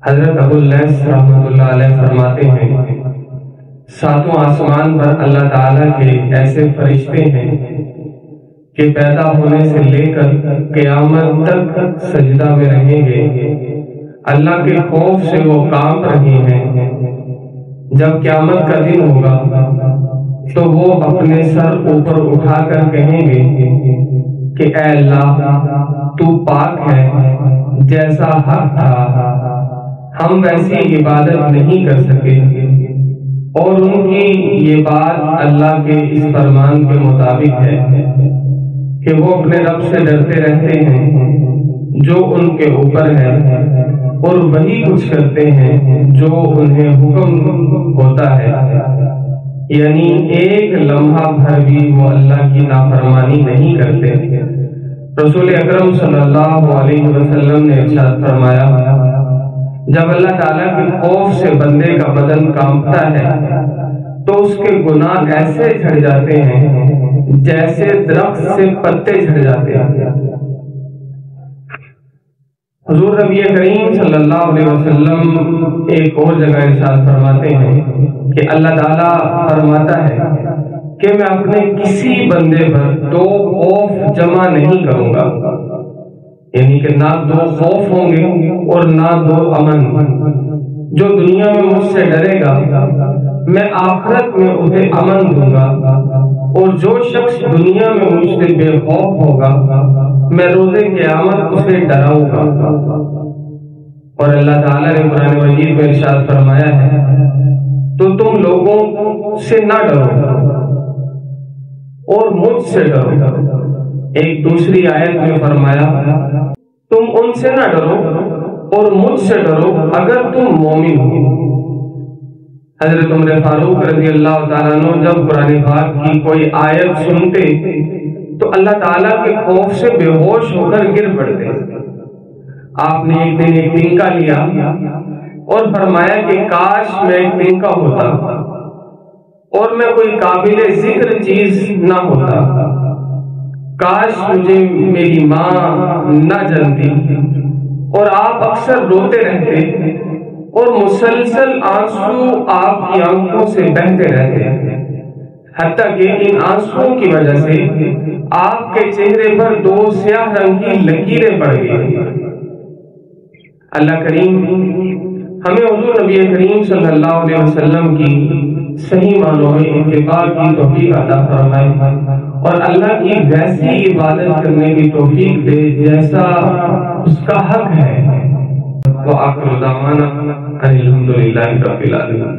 حضرت ابو اللیث رحمۃ اللہ علیہ فرماتے ہیں ساتوں آسمان پر اللہ تعالیٰ کے ایسے فرشتے ہیں کہ پیدا ہونے سے لے کر قیامت تک سجدہ میں رہیں گے، اللہ کے خوف سے وہ کانپ رہے ہیں۔ جب قیامت کا دن ہوگا تو وہ اپنے سر اوپر اٹھا کر کہیں گے کہ اے اللہ تو پاک ہے، جیسا حق تھا ہم ویسی عبادت نہیں کر سکے، اور ان کی یہ بات اللہ کے اس فرمان کے مطابق ہے کہ وہ اپنے رب سے ڈرتے رہتے ہیں جو ان کے اوپر ہے، اور وہی کچھ کرتے ہیں جو انہیں حکم ہوتا ہے، یعنی ایک لمحہ بھر بھی وہ اللہ کی نافرمانی نہیں کرتے۔ رسول اکرم صلی اللہ علیہ وسلم نے ارشاد فرمایا، جب اللہ تعالیٰ کے خوف سے بندے کا بدن کانپتا ہے تو اس کے گناہ ایسے جھڑ جاتے ہیں جیسے درخت سے پتے جھڑ جاتے ہیں۔ حضور نبی کریم صلی اللہ علیہ وسلم ایک اور جگہ ارشاد فرماتے ہیں کہ اللہ تعالیٰ فرماتا ہے کہ میں اپنے کسی بندے پر دو خوف جمع نہیں کروں گا، یعنی کہ نہ دو خوف ہوں گے اور نہ دو امن۔ جو دنیا میں مجھ سے ڈرے گا میں آخرت میں اسے امن دوں گا، اور جو شخص دنیا میں مجھ سے بے خوف ہوگا میں روز قیامت اسے ڈراؤں گا۔ اور اللہ تعالیٰ نے قرآن مجید میں ارشاد فرمایا ہے تو تم لوگوں سے نہ ڈرو اور مجھ سے ڈرو۔ ایک دوسری آیت میں فرمایا تم ان سے نہ ڈرو اور مجھ سے ڈرو اگر تم مومن ہو۔ حضرت عمر فاروق رضی اللہ تعالیٰ عنہ جب قرآن پاک کی کوئی آیت سنتے تو اللہ تعالیٰ کے خوف سے بے ہوش ہو کر گر پڑتے۔ آپ نے ایک دن ایک تنکا لیا اور فرمایا کہ کاش میں ایک تنکا ہوتا اور میں کوئی قابل ذکر چیز نہ ہوتا، کاش مجھے میری ماں نہ جانتی۔ اور آپ اکثر روتے رہتے اور مسلسل آنسو آپ کی آنکھوں سے بہتے رہتے، حتیٰ کہ ان آنسوؤں کی وجہ سے آپ کے چہرے پر دو سیاہ رنگ کی لکیریں پڑ گئی۔ اللہ کریم ہمیں حضور نبی کریم صلی اللہ علیہ وسلم کی صحیح معنوں میں اتباع کی توفیق عطا فرمائے، اور اللہ کی ویسی عبادت کرنے کی توفیق دے جیسا اس کا حق ہے۔ وآخر دعوانا ان الحمد للہ رب العالمین۔